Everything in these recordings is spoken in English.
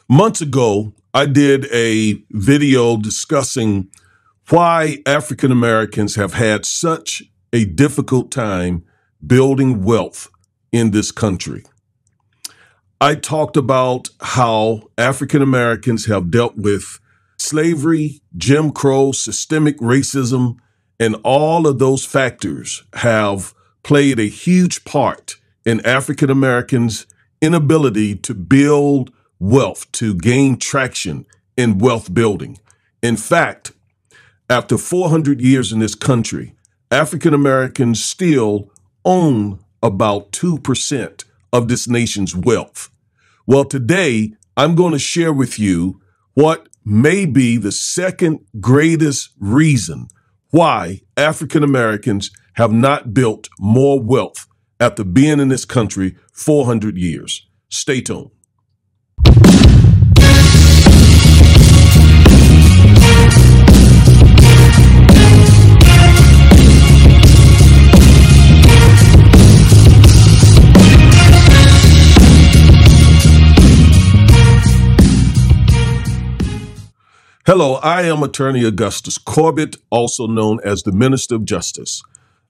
Months ago, I did a video discussing why African Americans have had such a difficult time building wealth in this country. I talked about how African Americans have dealt with slavery, Jim Crow, systemic racism, and all of those factors have played a huge part in African Americans' inability to build wealth, to gain traction in wealth building. In fact, after 400 years in this country, African Americans still own about 2% of this nation's wealth. Well, today, I'm going to share with you what may be the second greatest reason why African Americans have not built more wealth after being in this country 400 years. Stay tuned. Hello, I am Attorney Augustus Corbett, also known as the Minister of Justice.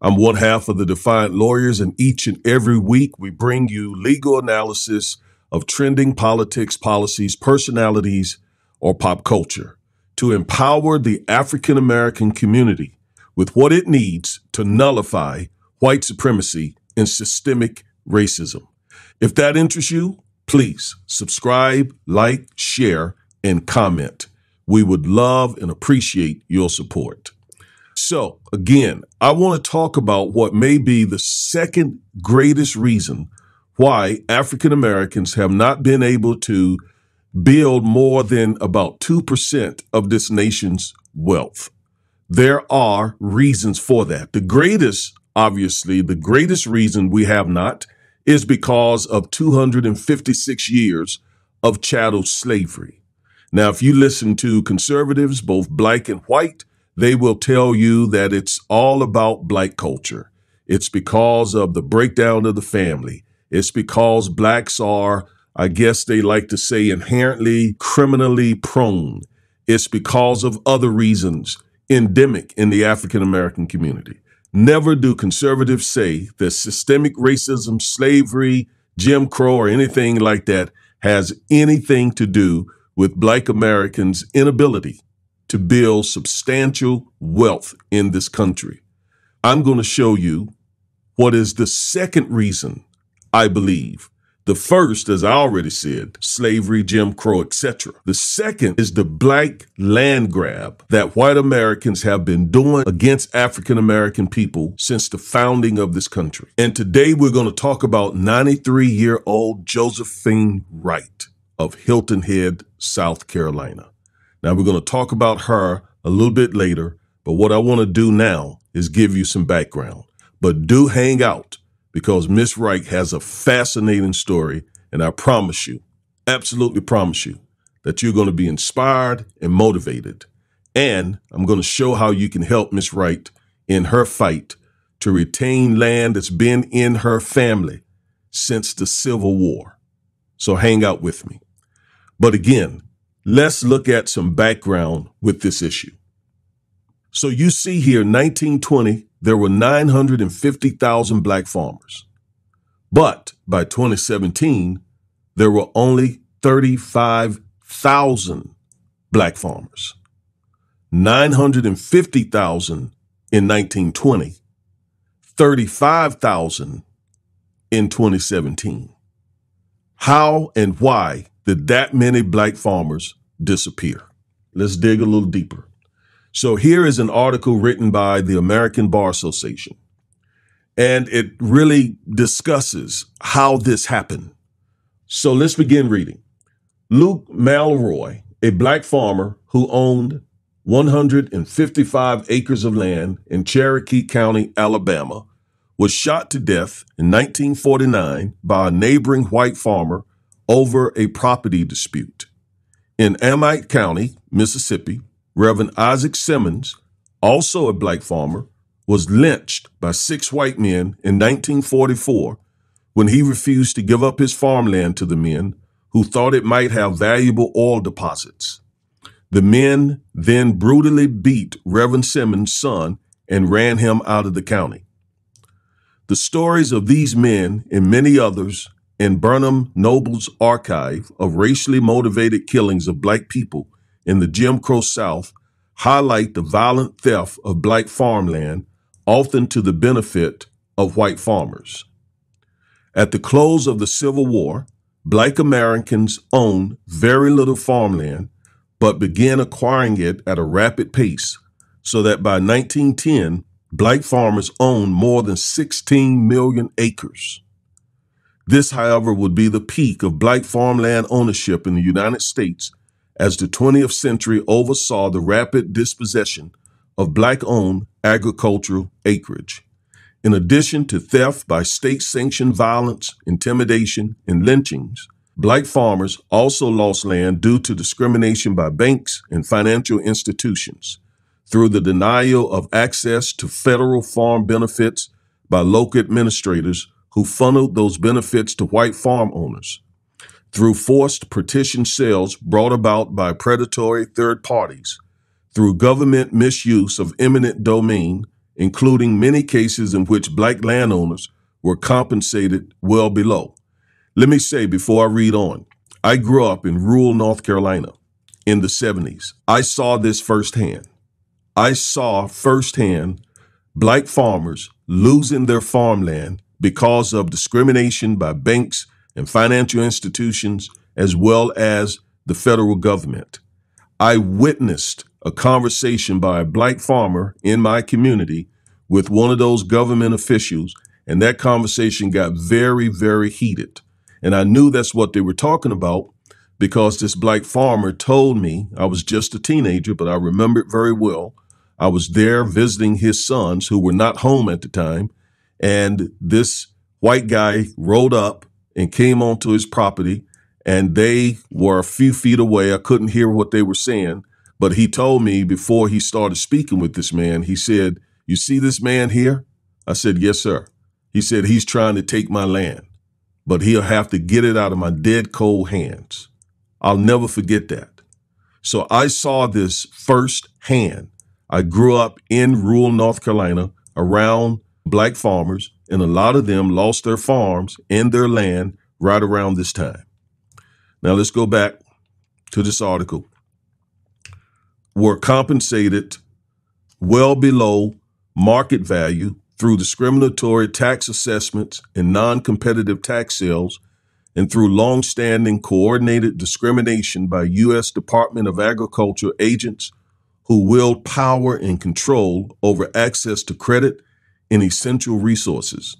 I'm one half of the Defiant Lawyers, and each and every week we bring you legal analysis of trending politics, policies, personalities, or pop culture to empower the African American community with what it needs to nullify white supremacy and systemic racism. If that interests you, please subscribe, like, share, and comment. We would love and appreciate your support. So, again, I want to talk about what may be the second greatest reason why African Americans have not been able to build more than about 2% of this nation's wealth. There are reasons for that. The greatest reason we have not is because of 256 years of chattel slavery. Now, if you listen to conservatives, both black and white, they will tell you that it's all about black culture. It's because of the breakdown of the family. It's because blacks are, I guess they like to say, inherently criminally prone. It's because of other reasons endemic in the African American community. Never do conservatives say that systemic racism, slavery, Jim Crow, or anything like that has anything to do with Black Americans' inability to build substantial wealth in this country. I'm going to show you what is the second reason I believe. The first, as I already said, slavery, Jim Crow, etc. The second is the black land grab that white Americans have been doing against African American people since the founding of this country. And today we're going to talk about 93-year-old Josephine Wright of Hilton Head, South Carolina. Now, we're going to talk about her a little bit later, but what I want to do now is give you some background. But do hang out, because Miss Wright has a fascinating story, and I promise you, absolutely promise you, that you're going to be inspired and motivated. And I'm going to show how you can help Miss Wright in her fight to retain land that's been in her family since the Civil War. So hang out with me. But again, let's look at some background with this issue. So you see here, 1920, there were 950,000 black farmers. But by 2017, there were only 35,000 black farmers. 950,000 in 1920, 35,000 in 2017. How and why did that many black farmers disappear? Let's dig a little deeper. So here is an article written by the American Bar Association, and it really discusses how this happened. So let's begin reading. Luke Malroy, a black farmer who owned 155 acres of land in Cherokee County, Alabama, was shot to death in 1949 by a neighboring white farmer over a property dispute. In Amite County, Mississippi, Reverend Isaac Simmons, also a black farmer, was lynched by 6 white men in 1944 when he refused to give up his farmland to the men who thought it might have valuable oil deposits. The men then brutally beat Reverend Simmons' son and ran him out of the county. The stories of these men and many others in Burnham Noble's archive of racially motivated killings of Black people in the Jim Crow South highlight the violent theft of Black farmland, often to the benefit of white farmers. At the close of the Civil War, Black Americans owned very little farmland, but began acquiring it at a rapid pace, so that by 1910, Black farmers owned more than 16 million acres. This, however, would be the peak of Black farmland ownership in the United States as the 20th century oversaw the rapid dispossession of Black-owned agricultural acreage. In addition to theft by state-sanctioned violence, intimidation, and lynchings, Black farmers also lost land due to discrimination by banks and financial institutions, through the denial of access to federal farm benefits by local administrators who funneled those benefits to white farm owners, through forced partition sales brought about by predatory third parties, through government misuse of eminent domain, including many cases in which Black landowners were compensated well below. Let me say before I read on, I grew up in rural North Carolina in the 70s. I saw this firsthand. I saw firsthand Black farmers losing their farmland because of discrimination by banks and financial institutions, as well as the federal government. I witnessed a conversation by a Black farmer in my community with one of those government officials, and that conversation got very, very heated. And I knew that's what they were talking about because this Black farmer told me, I was just a teenager, but I remember it very well. I was there visiting his sons who were not home at the time. And this white guy rode up and came onto his property, and they were a few feet away. I couldn't hear what they were saying, but he told me before he started speaking with this man, he said, "You see this man here?" I said, "Yes, sir." He said, "He's trying to take my land, but he'll have to get it out of my dead cold hands." I'll never forget that. So I saw this firsthand. I grew up in rural North Carolina around Black farmers, and a lot of them lost their farms and their land right around this time. Now let's go back to this article. Were compensated well below market value through discriminatory tax assessments and non-competitive tax sales, and through long-standing coordinated discrimination by U.S. Department of Agriculture agents who wield power and control over access to credit and essential resources.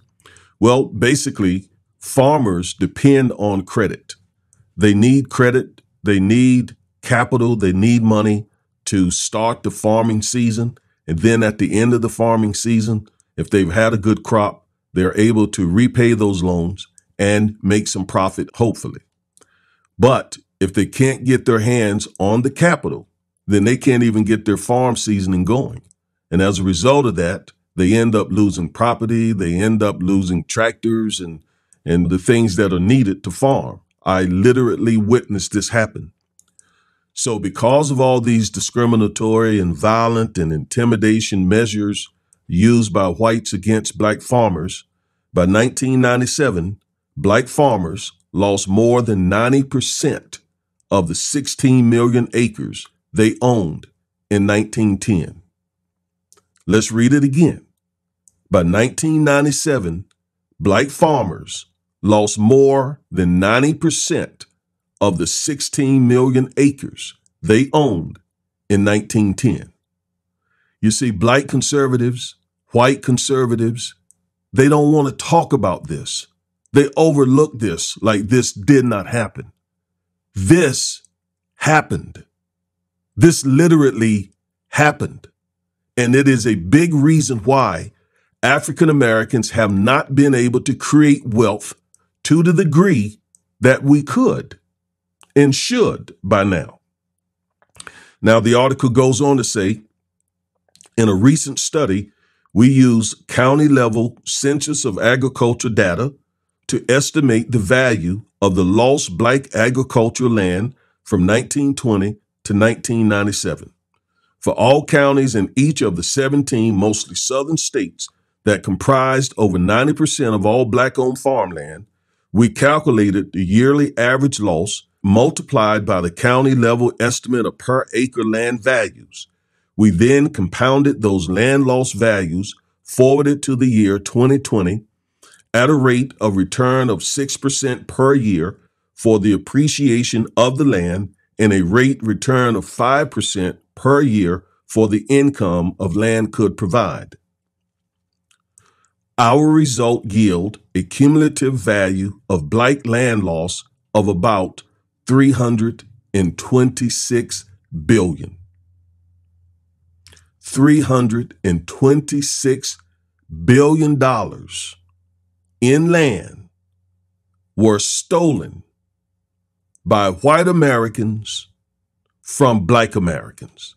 Well, basically, farmers depend on credit. They need credit, they need capital, they need money to start the farming season. And then at the end of the farming season, if they've had a good crop, they're able to repay those loans and make some profit, hopefully. But if they can't get their hands on the capital, then they can't even get their farm seasoning going. And as a result of that, they end up losing property, they end up losing tractors and the things that are needed to farm. I literally witnessed this happen. So because of all these discriminatory and violent and intimidation measures used by whites against Black farmers, by 1997, Black farmers lost more than 90% of the 16 million acres they owned in 1910. Let's read it again. By 1997, Black farmers lost more than 90% of the 16 million acres they owned in 1910. You see, Black conservatives, white conservatives, they don't want to talk about this. They overlook this like this did not happen. This happened. This literally happened. And it is a big reason why African Americans have not been able to create wealth to the degree that we could and should by now. Now, the article goes on to say, in a recent study, we used county-level Census of Agriculture data to estimate the value of the lost Black agricultural land from 1920 to 1997. For all counties in each of the 17 mostly southern states that comprised over 90% of all Black-owned farmland, we calculated the yearly average loss multiplied by the county level estimate of per acre land values. We then compounded those land loss values forwarded to the year 2020 at a rate of return of 6% per year for the appreciation of the land and a rate return of 5% per year for the income of land could provide. Our result yield a cumulative value of Black land loss of about $326 billion. $326 billion in land were stolen by white Americans from Black Americans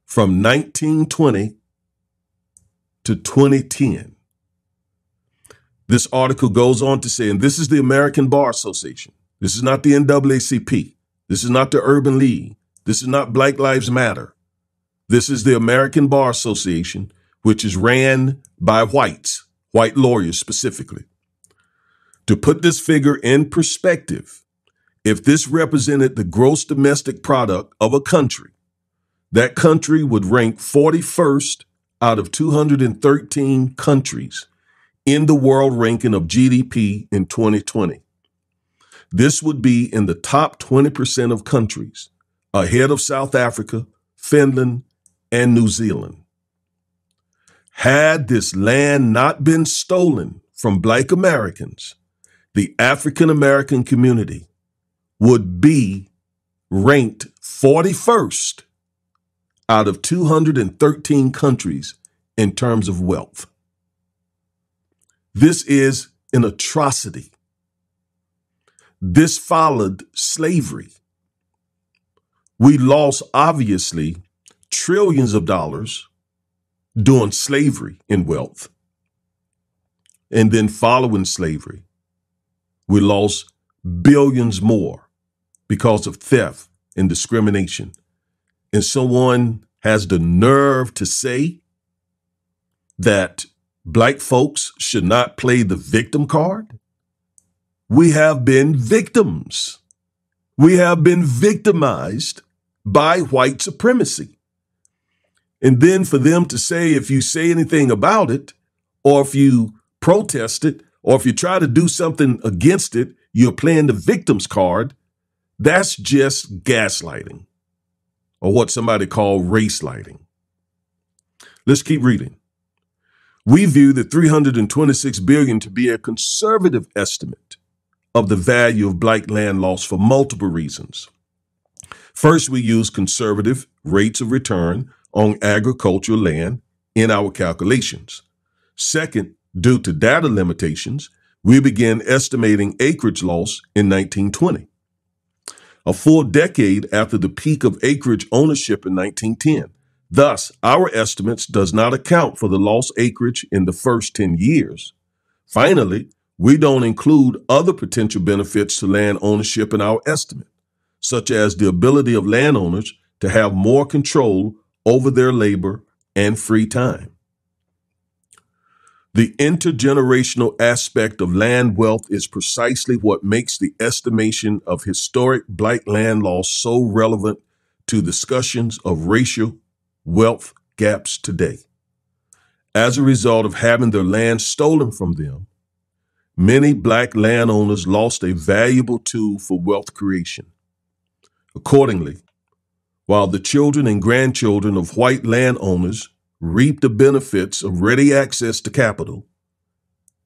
from 1920 to 2010. This article goes on to say, and this is the American Bar Association. This is not the NAACP. This is not the Urban League. This is not Black Lives Matter. This is the American Bar Association, which is ran by whites, white lawyers specifically. To put this figure in perspective, if this represented the gross domestic product of a country, that country would rank 41st out of 213 countries in the world ranking of GDP in 2020. This would be in the top 20% of countries, ahead of South Africa, Finland, and New Zealand. Had this land not been stolen from Black Americans, the African American community would be ranked 41st out of 213 countries in terms of wealth. This is an atrocity. This followed slavery. We lost, obviously, trillions of dollars during slavery in wealth. And then following slavery, we lost billions more because of theft and discrimination. And someone has the nerve to say that Black folks should not play the victim card? We have been victims. We have been victimized by white supremacy. And then for them to say, if you say anything about it, or if you protest it, or if you try to do something against it, you're playing the victim's card. That's just gaslighting, or what somebody called race lighting. Let's keep reading. We view the $326 billion to be a conservative estimate of the value of Black land loss for multiple reasons. First, we use conservative rates of return on agricultural land in our calculations. Second, due to data limitations, we began estimating acreage loss in 1920, a full decade after the peak of acreage ownership in 1910. Thus, our estimates does not account for the lost acreage in the first 10 years. Finally, we don't include other potential benefits to land ownership in our estimate, such as the ability of landowners to have more control over their labor and free time. The intergenerational aspect of land wealth is precisely what makes the estimation of historic Black land loss so relevant to discussions of racial wealth gaps today. As a result of having their land stolen from them, many Black landowners lost a valuable tool for wealth creation. Accordingly, while the children and grandchildren of white landowners reap the benefits of ready access to capital,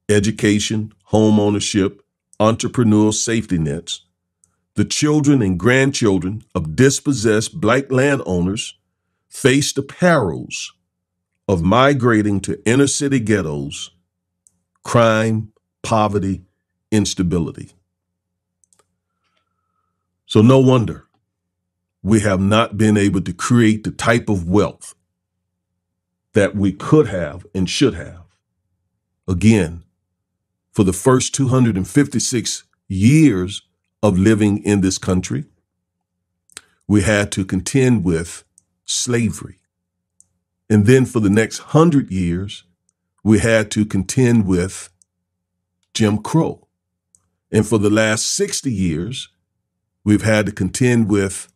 education, home ownership, entrepreneurial safety nets, the children and grandchildren of dispossessed Black landowners face the perils of migrating to inner city ghettos, crime, poverty, instability. So no wonder we have not been able to create the type of wealth that we could have and should have. Again, for the first 256 years of living in this country, we had to contend with slavery. And then for the next 100 years, we had to contend with Jim Crow. And for the last 60 years, we've had to contend with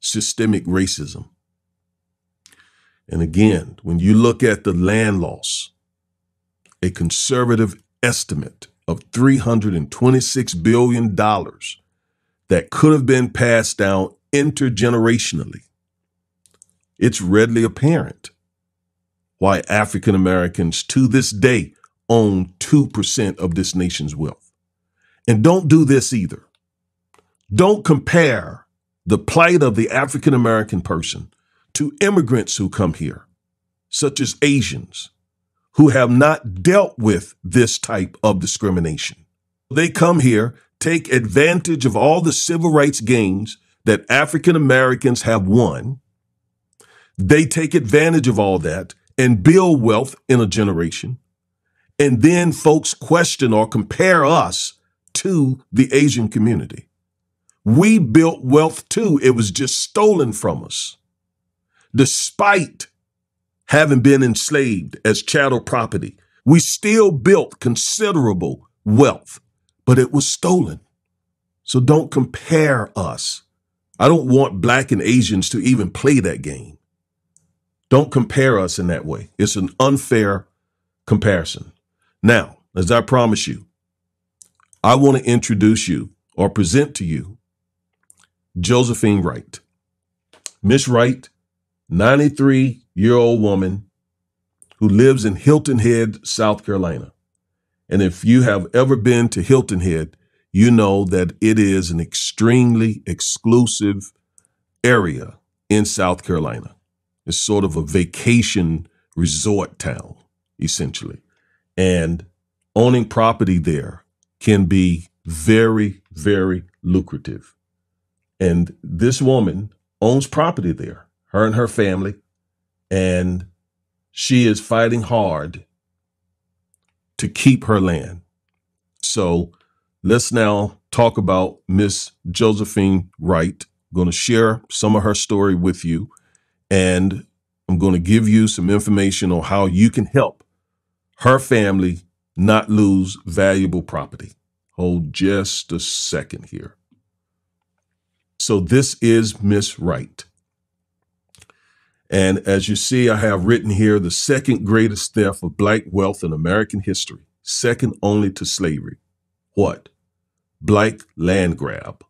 systemic racism. And again, when you look at the land loss, a conservative estimate of $326 billion that could have been passed down intergenerationally, it's readily apparent why African Americans to this day own 2% of this nation's wealth. And don't do this either. Don't compare the plight of the African American person to immigrants who come here, such as Asians, who have not dealt with this type of discrimination. They come here, take advantage of all the civil rights gains that African Americans have won. They take advantage of all that and build wealth in a generation. And then folks question or compare us to the Asian community. We built wealth too. It was just stolen from us. Despite having been enslaved as chattel property, we still built considerable wealth, but it was stolen. So don't compare us. I don't want Black and Asians to even play that game. Don't compare us in that way. It's an unfair comparison. Now, as I promise you, I want to introduce you or present to you Josephine Wright. Miss Wright, 93-year-old woman who lives in Hilton Head, South Carolina. And if you have ever been to Hilton Head, you know that it is an extremely exclusive area in South Carolina. It's sort of a vacation resort town, essentially. And owning property there can be very, very lucrative. And this woman owns property there, her and her family, and she is fighting hard to keep her land. So let's now talk about Miss Josephine Wright. I'm going to share some of her story with you, and I'm going to give you some information on how you can help her family not lose valuable property. Hold just a second here. So this is Miss Wright. And as you see, I have written here the second greatest theft of Black wealth in American history, second only to slavery. What? Black land grab.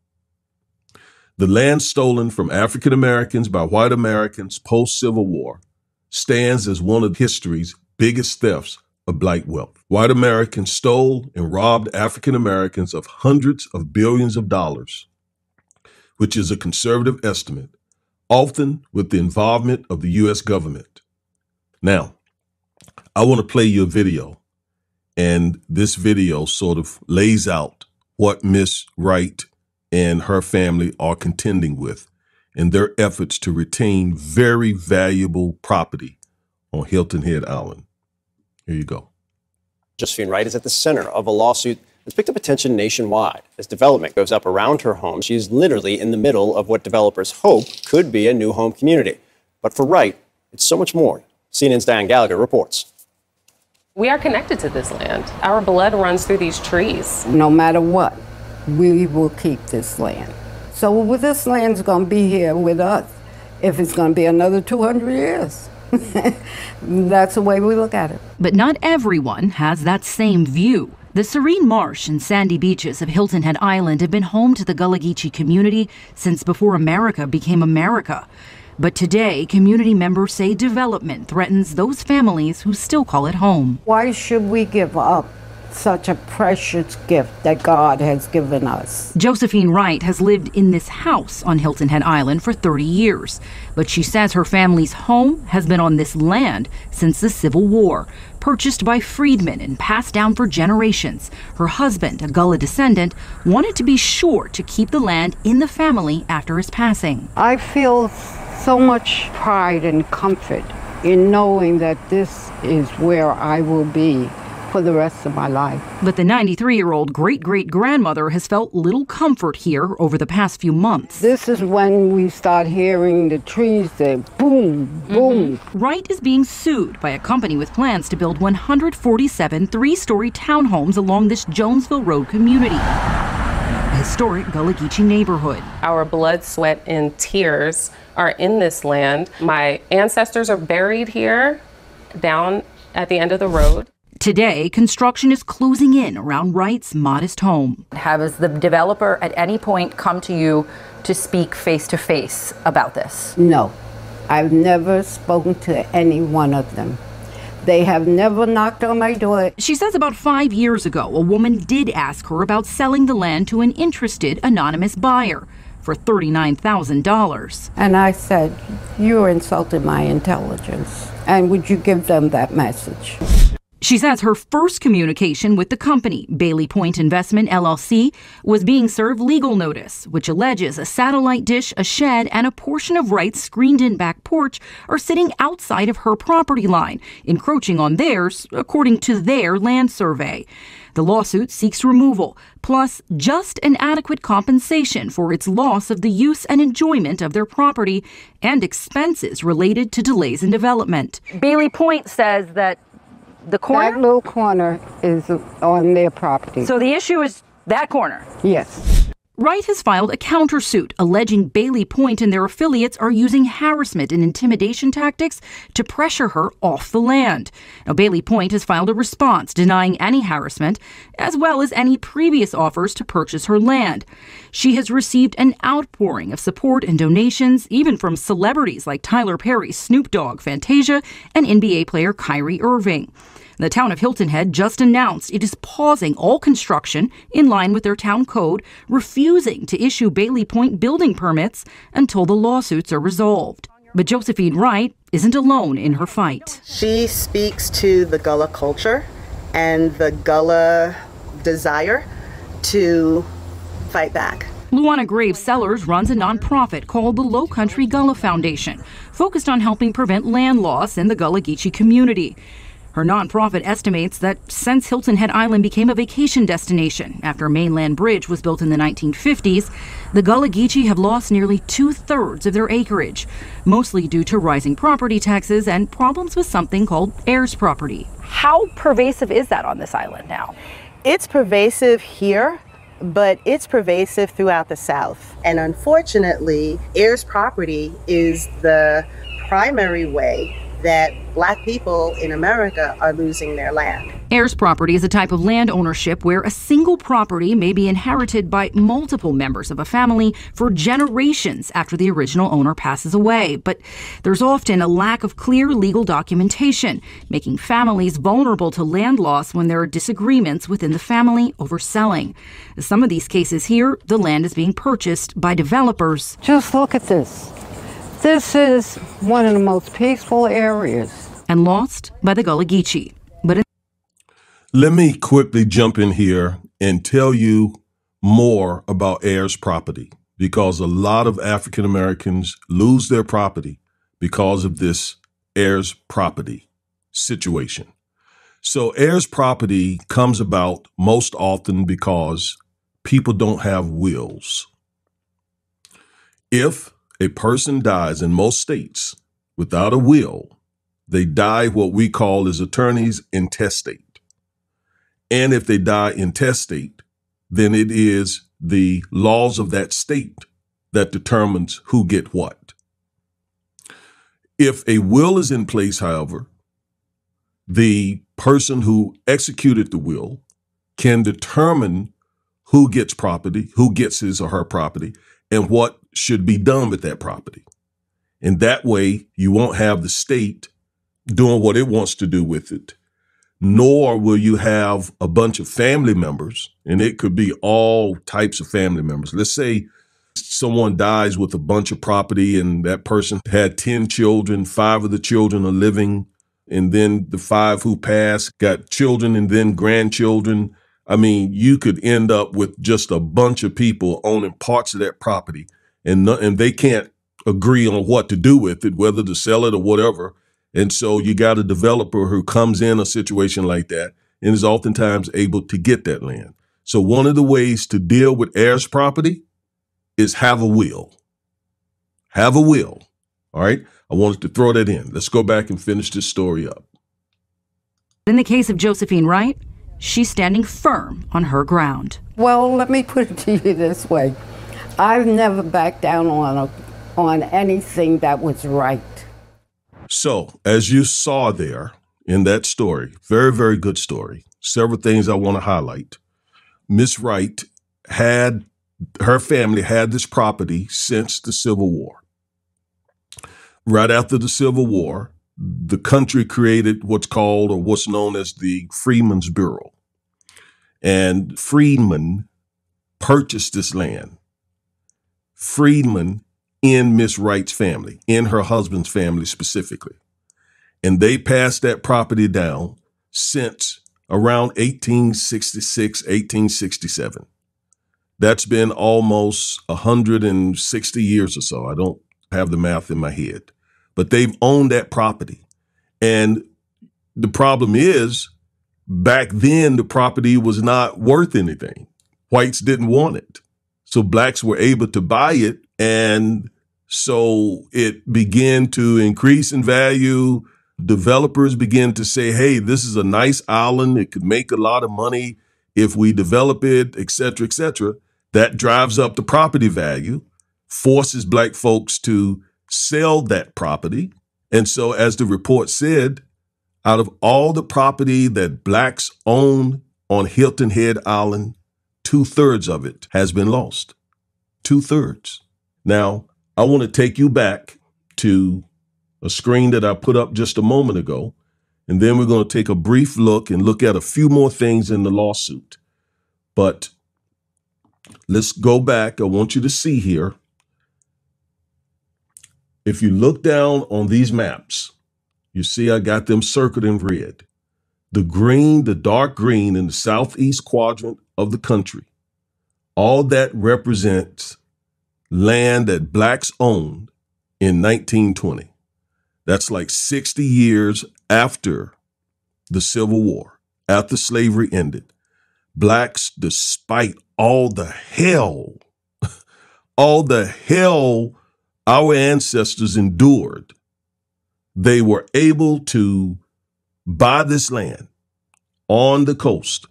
The land stolen from African Americans by white Americans post-Civil War stands as one of history's biggest thefts of Black wealth. White Americans stole and robbed African Americans of hundreds of billions of dollars, which is a conservative estimate, often with the involvement of the U.S. government. Now, I want to play you a video, and this video sort of lays out what Miss Wright and her family are contending with in their efforts to retain very valuable property on Hilton Head Island. Here you go. Josephine Wright is at the center of a lawsuit that's picked up attention nationwide. As development goes up around her home, she is literally in the middle of what developers hope could be a new home community. But for Wright, it's so much more. CNN's Diane Gallagher reports. We are connected to this land. Our blood runs through these trees. No matter what, we will keep this land. So this land's going to be here with us if it's going to be another 200 years. That's the way we look at it. But not everyone has that same view. The serene marsh and sandy beaches of Hilton Head Island have been home to the Gullah Geechee community since before America became America. But today, community members say development threatens those families who still call it home. Why should we give up such a precious gift that God has given us? Josephine Wright has lived in this house on Hilton Head Island for 30 years, but she says her family's home has been on this land since the Civil War, purchased by freedmen and passed down for generations. Her husband, a Gullah descendant, wanted to be sure to keep the land in the family after his passing. I feel so much pride and comfort in knowing that this is where I will be for the rest of my life. But the 93-year-old great-great-grandmother has felt little comfort here over the past few months. This is when we start hearing the trees say boom, boom. Wright is being sued by a company with plans to build 147 three-story townhomes along this Jonesville Road community, a historic Gullah Geechee neighborhood. Our blood, sweat, and tears are in this land. My ancestors are buried here down at the end of the road. Today, construction is closing in around Wright's modest home. Has the developer at any point come to you to speak face-to-face about this? No, I've never spoken to any one of them. They have never knocked on my door. She says about 5 years ago, a woman did ask her about selling the land to an interested anonymous buyer for $39,000. And I said, you're insulting my intelligence. And would you give them that message? She says her first communication with the company, Bailey Point Investment LLC, was being served legal notice, which alleges a satellite dish, a shed, and a portion of Wright's screened-in back porch are sitting outside of her property line, encroaching on theirs, according to their land survey. The lawsuit seeks removal, plus just an adequate compensation for its loss of the use and enjoyment of their property and expenses related to delays in development. Bailey Point says that the corner? That little corner is on their property. So the issue is that corner? Yes. Wright has filed a countersuit alleging Bailey Point and their affiliates are using harassment and intimidation tactics to pressure her off the land. Now, Bailey Point has filed a response denying any harassment, as well as any previous offers to purchase her land. She has received an outpouring of support and donations, even from celebrities like Tyler Perry, Snoop Dogg, Fantasia, and NBA player Kyrie Irving. The town of Hilton Head just announced it is pausing all construction in line with their town code, refusing to issue Bailey Point building permits until the lawsuits are resolved. But Josephine Wright isn't alone in her fight. She speaks to the Gullah culture and the Gullah desire to fight back. Luana Graves Sellers runs a nonprofit called the Low Country Gullah Foundation, focused on helping prevent land loss in the Gullah Geechee community. Her nonprofit estimates that since Hilton Head Island became a vacation destination after a mainland bridge was built in the 1950s, the Gullah Geechee have lost nearly 2/3 of their acreage, mostly due to rising property taxes and problems with something called heirs property. How pervasive is that on this island now? It's pervasive here, but it's pervasive throughout the South. And unfortunately, heirs property is the primary way that Black people in America are losing their land. Heirs property is a type of land ownership where a single property may be inherited by multiple members of a family for generations after the original owner passes away. But there's often a lack of clear legal documentation, making families vulnerable to land loss when there are disagreements within the family over selling. In some of these cases here, the land is being purchased by developers. Just look at this. This is one of the most peaceful areas. And lost by the Gullah Geechee. Let me quickly jump in here and tell you more about heirs property, because a lot of African Americans lose their property because of this heirs property situation. So heirs property comes about most often because people don't have wills. If a person dies in most states without a will, they die what we call as attorneys intestate. And if they die intestate, then it is the laws of that state that determines who get what. If a will is in place, however, the person who executed the will can determine who gets property, who gets his or her property, and what should be done with that property. And that way, you won't have the state doing what it wants to do with it, nor will you have a bunch of family members, and it could be all types of family members. Let's say someone dies with a bunch of property and that person had 10 children, 5 of the children are living, and then the 5 who passed got children and then grandchildren. I mean, you could end up with just a bunch of people owning parts of that property, and they can't agree on what to do with it, whether to sell it or whatever. And so you got a developer who comes in a situation like that, and is oftentimes able to get that land. So one of the ways to deal with heirs property is have a will. Have a will. All right. I wanted to throw that in. Let's go back and finish this story up. In the case of Josephine Wright, she's standing firm on her ground. Well, let me put it to you this way. I've never backed down on anything that was right. So, as you saw there in that story, very, very good story, several things I want to highlight. Miss Wright her family had this property since the Civil War. Right after the Civil War, the country created what's called or what's known as the Freemans Bureau. And freedmen purchased this land. Freedmen in Miss Wright's family, in her husband's family specifically. And they passed that property down since around 1866, 1867. That's been almost 160 years or so. I don't have the math in my head, but they've owned that property. And the problem is, back then, the property was not worth anything. Whites didn't want it. So blacks were able to buy it. And so it began to increase in value. Developers began to say, hey, this is a nice island. It could make a lot of money if we develop it, et cetera, et cetera. That drives up the property value, forces black folks to sell that property. And so, as the report said, out of all the property that blacks own on Hilton Head Island, 2/3 of it has been lost. 2/3. Now, I want to take you back to a screen that I put up just a moment ago, and then we're going to take a brief look and look at a few more things in the lawsuit. But let's go back. I want you to see here. If you look down on these maps, you see I got them circled in red. The green, the dark green in the southeast quadrant of the country, all that represents land that blacks owned in 1920. That's like 60 years after the Civil War, after slavery ended. Blacks, despite all the hell our ancestors endured, they were able to buy this land on the coast.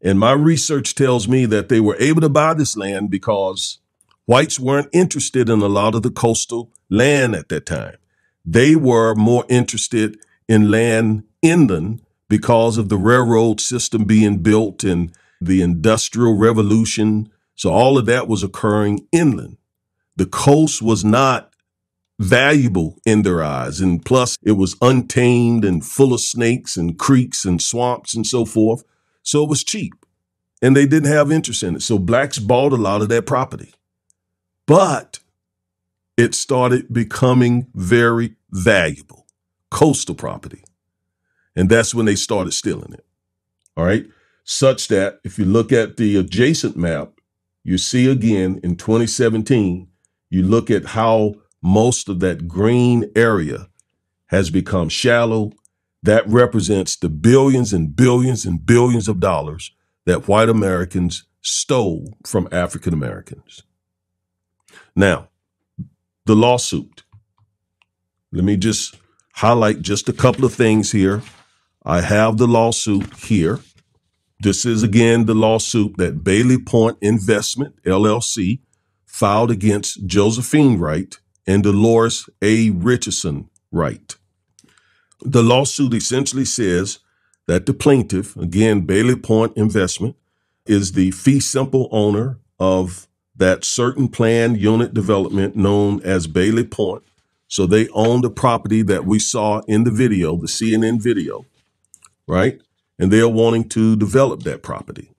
And my research tells me that they were able to buy this land because whites weren't interested in a lot of the coastal land at that time. They were more interested in land inland because of the railroad system being built and the Industrial Revolution. So all of that was occurring inland. The coast was not valuable in their eyes. And plus, it was untamed and full of snakes and creeks and swamps and so forth. So it was cheap. And they didn't have interest in it. So blacks bought a lot of that property. But it started becoming very valuable, coastal property. And that's when they started stealing it. All right. Such that if you look at the adjacent map, you see again in 2017, you look at how most of that green area has become shallow. That represents the billions and billions and billions of dollars that white Americans stole from African Americans. Now, the lawsuit. Let me just highlight just a couple of things here. I have the lawsuit here. This is, again, the lawsuit that Bailey Point Investment, LLC, filed against Josephine Wright and Dolores A. Richardson Wright. The lawsuit essentially says that the plaintiff, again, Bailey Point Investment, is the fee simple owner of that certain planned unit development known as Bailey Point. So they own the property that we saw in the video, the CNN video, right? And they are wanting to develop that property.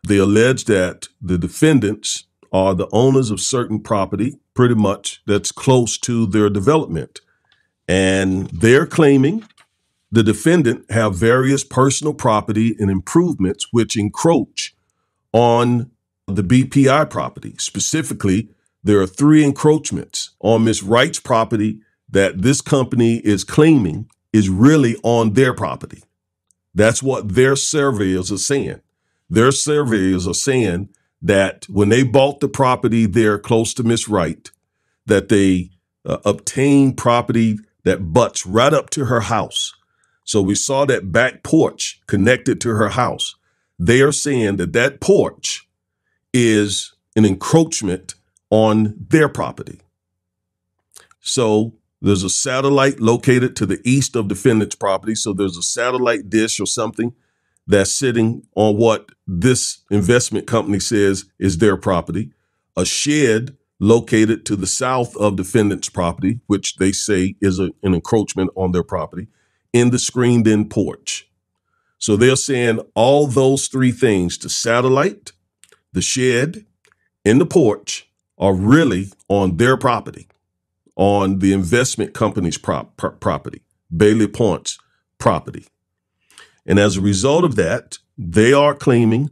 They allege that the defendants are the owners of certain property, pretty much, that's close to their development. And they're claiming the defendant have various personal property and improvements which encroach on the BPI property. Specifically, there are 3 encroachments on Ms. Wright's property that this company is claiming is really on their property. That's what their surveyors are saying. Their surveyors are saying that when they bought the property there close to Miss Wright, that they obtained property that butts right up to her house. So we saw that back porch connected to her house. They are saying that that porch is an encroachment on their property. So there's a satellite located to the east of defendant's property. So there's a satellite dish or something that's sitting on what this investment company says is their property. A shed located to the south of defendant's property, which they say is an encroachment on their property, in the screened-in porch. So they're saying all those three things, the satellite, the shed, and the porch, are really on their property, on the investment company's property, Bailey Point's property. And as a result of that, they are claiming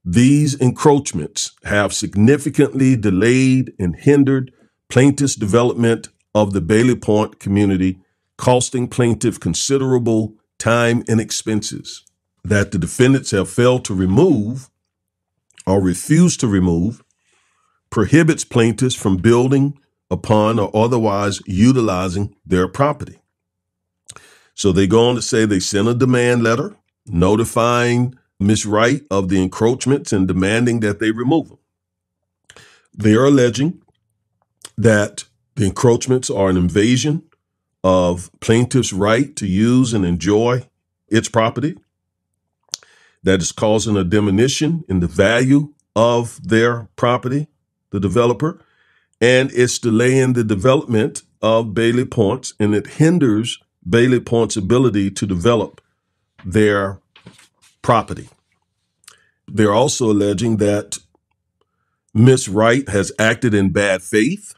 these encroachments have significantly delayed and hindered plaintiff's development of the Bailey Point community, costing plaintiff considerable time and expenses that the defendants have failed to remove or refused to remove, prohibits plaintiffs from building upon or otherwise utilizing their property. So they go on to say they sent a demand letter notifying Ms. Wright of the encroachments and demanding that they remove them. They are alleging that the encroachments are an invasion of plaintiff's right to use and enjoy its property, that is causing a diminution in the value of their property, the developer, and it's delaying the development of Bailey Points, and it hinders Bailey Point's ability to develop their property. They're also alleging that Ms. Wright has acted in bad faith,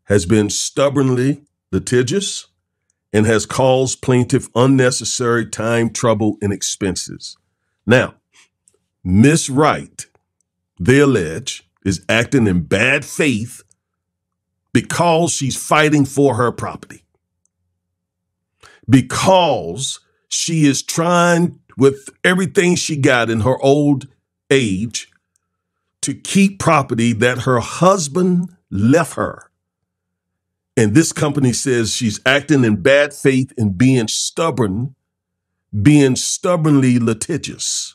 has been stubbornly litigious, and has caused plaintiff unnecessary time, trouble, and expenses. Now, Ms. Wright, they allege, is acting in bad faith because she's fighting for her property, because she is trying with everything she got in her old age to keep property that her husband left her. And this company says she's acting in bad faith and being stubborn, being stubbornly litigious.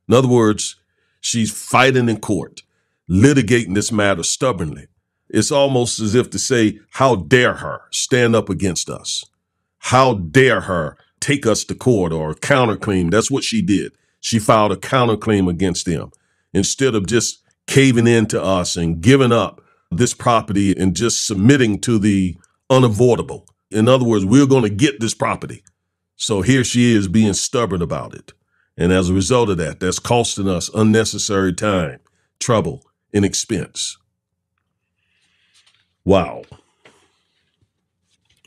In other words, she's fighting in court, litigating this matter stubbornly. It's almost as if to say, how dare her stand up against us? How dare her take us to court or counterclaim? That's what she did. She filed a counterclaim against them instead of just caving in to us and giving up this property and just submitting to the unavoidable. In other words, we're going to get this property. So here she is being stubborn about it. And as a result of that, that's costing us unnecessary time, trouble, and expense. Wow.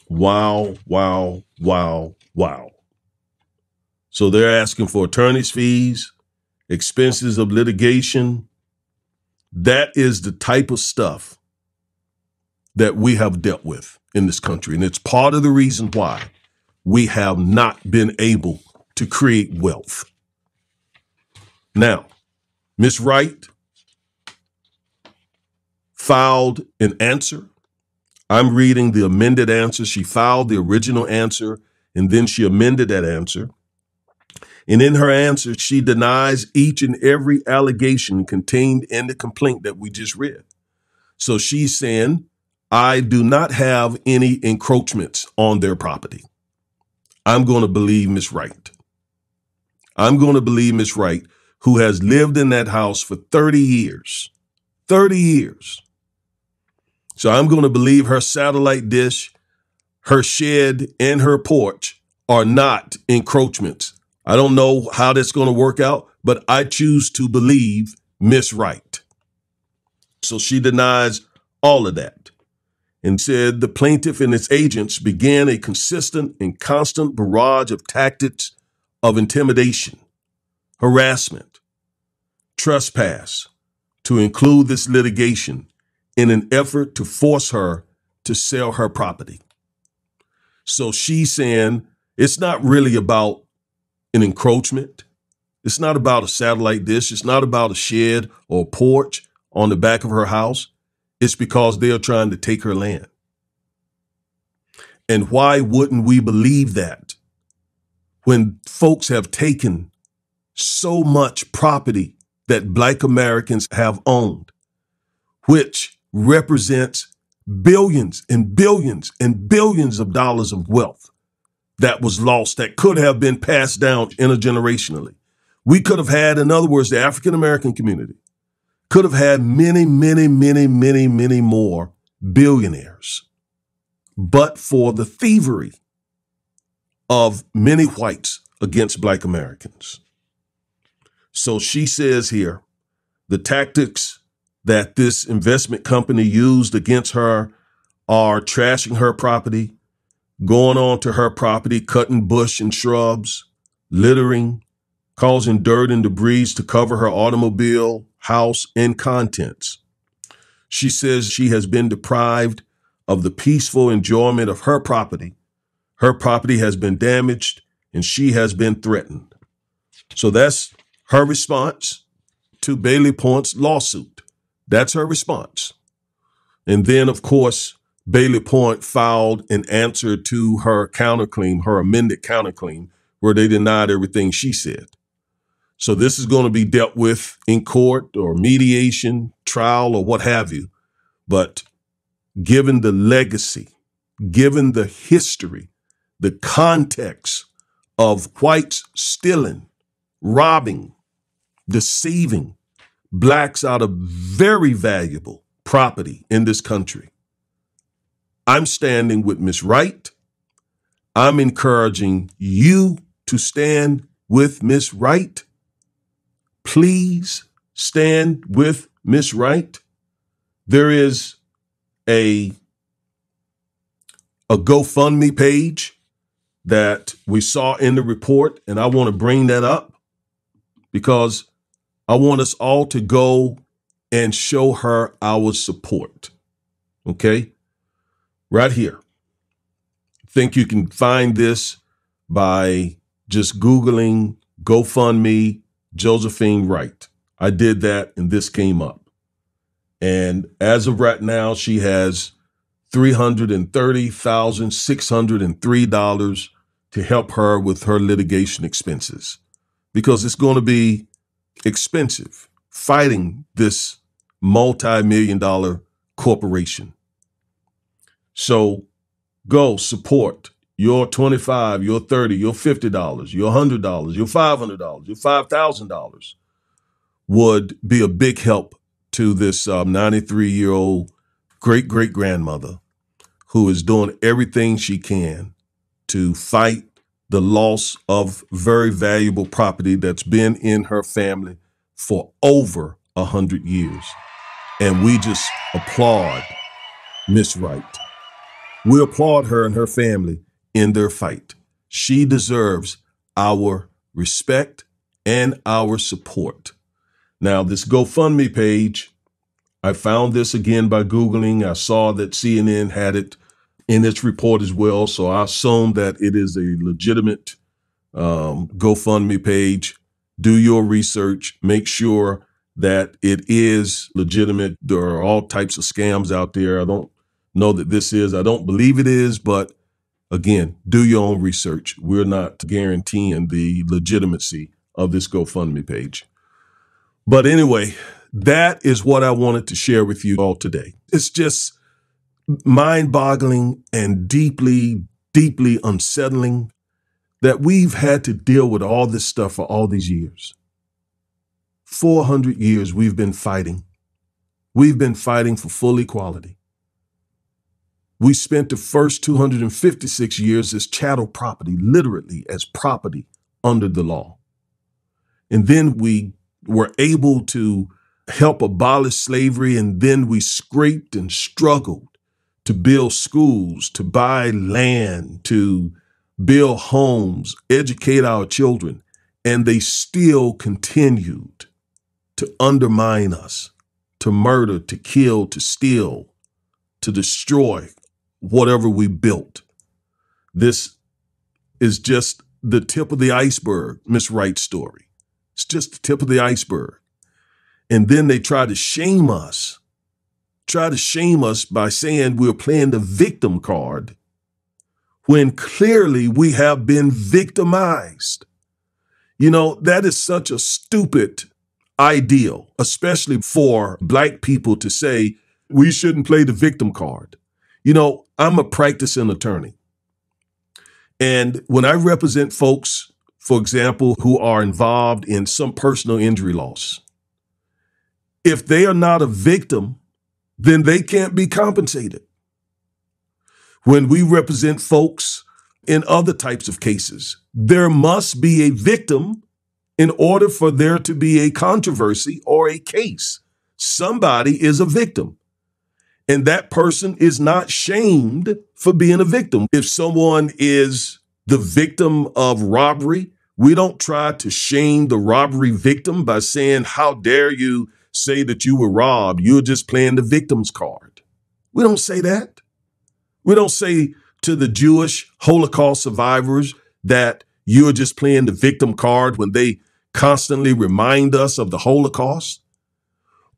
Wow, wow, wow, wow. So they're asking for attorney's fees, expenses of litigation. That is the type of stuff that we have dealt with in this country. And it's part of the reason why we have not been able to create wealth. Now, Ms. Wright filed an answer. I'm reading the amended answer. She filed the original answer, and then she amended that answer. And in her answer, she denies each and every allegation contained in the complaint that we just read. So she's saying, I do not have any encroachments on their property. I'm going to believe Ms. Wright. I'm going to believe Ms. Wright, who has lived in that house for 30 years. 30 years. So I'm going to believe her satellite dish, her shed, and her porch are not encroachments. I don't know how that's going to work out, but I choose to believe Ms. Wright. So she denies all of that and said the plaintiff and its agents began a consistent and constant barrage of tactics of intimidation, harassment, trespass to include this litigation in an effort to force her to sell her property. So she's saying it's not really about an encroachment. It's not about a satellite dish. It's not about a shed or a porch on the back of her house. It's because they are trying to take her land. And why wouldn't we believe that when folks have taken so much property that Black Americans have owned, which represents billions and billions and billions of dollars of wealth that was lost, that could have been passed down intergenerationally? We could have had, in other words, the African American community could have had many, many, many, many, many more billionaires, but for the thievery of many whites against Black Americans. So she says here, the tactics that this investment company used against her are trashing her property, going onto her property, cutting bush and shrubs, littering, causing dirt and debris to cover her automobile, house, and contents. She says she has been deprived of the peaceful enjoyment of her property. Her property has been damaged and she has been threatened. So that's her response to Bailey Point's lawsuit. That's her response. And then, of course, Bailey Point filed an answer to her counterclaim, her amended counterclaim, where they denied everything she said. So this is going to be dealt with in court or mediation, trial, or what have you. But given the legacy, given the history, the context of whites stealing, robbing, deceiving Blacks out of very valuable property in this country, I'm standing with Miss Wright. I'm encouraging you to stand with Miss Wright. Please stand with Miss Wright. There is a GoFundMe page that we saw in the report, and I want to bring that up because I want us all to go and show her our support. Okay? Right here. I think you can find this by just Googling GoFundMe Josephine Wright. I did that and this came up. And as of right now, she has $330,603 to help her with her litigation expenses, because it's going to be expensive fighting this multi-million-dollar corporation. So go support your $25, your $30, your $50, your $100, your $500, your $5,000 would be a big help to this 93-year-old great-great-grandmother who is doing everything she can to fight the loss of very valuable property that's been in her family for over 100 years. And we just applaud Miss Wright. We applaud her and her family in their fight. She deserves our respect and our support. Now, this GoFundMe page, I found this again by Googling. I saw that CNN had it in its report as well, so I assume that it is a legitimate GoFundMe page. Do your research. Make sure that it is legitimate. There are all types of scams out there. I don't know that this is. I don't believe it is, but again, do your own research. We're not guaranteeing the legitimacy of this GoFundMe page. But anyway, that is what I wanted to share with you all today. It's just mind-boggling and deeply, deeply unsettling that we've had to deal with all this stuff for all these years. 400 years we've been fighting. We've been fighting for full equality. We spent the first 256 years as chattel property, literally as property under the law. And then we were able to help abolish slavery, and then we scraped and struggled to build schools, to buy land, to build homes, educate our children, and they still continued to undermine us, to murder, to kill, to steal, to destroy whatever we built. This is just the tip of the iceberg, Miss Wright's story. It's just the tip of the iceberg. And then they try to shame us by saying we're playing the victim card when clearly we have been victimized. You know, that is such a stupid ideal, especially for Black people to say we shouldn't play the victim card. You know, I'm a practicing attorney. And when I represent folks, for example, who are involved in some personal injury loss, if they are not a victim, then they can't be compensated. When we represent folks in other types of cases, there must be a victim in order for there to be a controversy or a case. Somebody is a victim, and that person is not shamed for being a victim. If someone is the victim of robbery, we don't try to shame the robbery victim by saying, how dare you say that you were robbed? You're just playing the victim's card. We don't say that. We don't say to the Jewish Holocaust survivors that you're just playing the victim card when they constantly remind us of the Holocaust.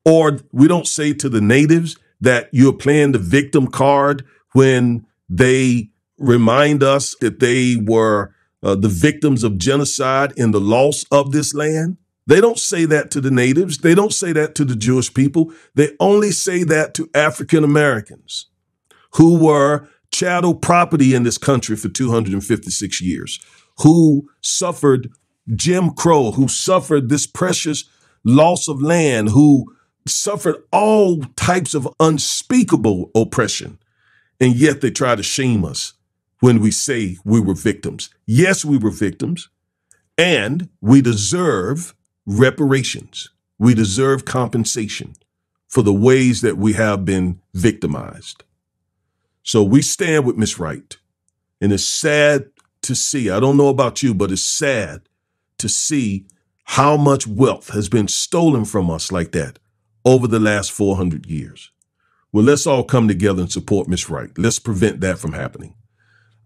Or we don't say to the natives that you're playing the victim card when they remind us that they were the victims of genocide in the loss of this land. They don't say that to the natives. They don't say that to the Jewish people. They only say that to African Americans who were chattel property in this country for 256 years, who suffered Jim Crow, who suffered this precious loss of land, who suffered all types of unspeakable oppression. And yet they try to shame us when we say we were victims. Yes, we were victims, and we deserve reparations. We deserve compensation for the ways that we have been victimized. So we stand with Miss Wright, and it's sad to see, I don't know about you, but it's sad to see how much wealth has been stolen from us like that over the last 400 years. Well, let's all come together and support Miss Wright. Let's prevent that from happening.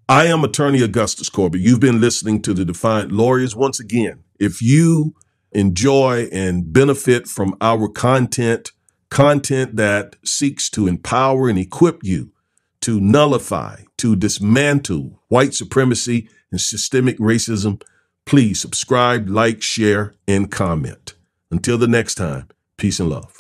I am Attorney Augustus Corbett. You've been listening to the Defiant Lawyers. Once again, if you enjoy and benefit from our content that seeks to empower and equip you to nullify, to dismantle white supremacy and systemic racism, please subscribe, like, share, and comment. Until the next time, peace and love.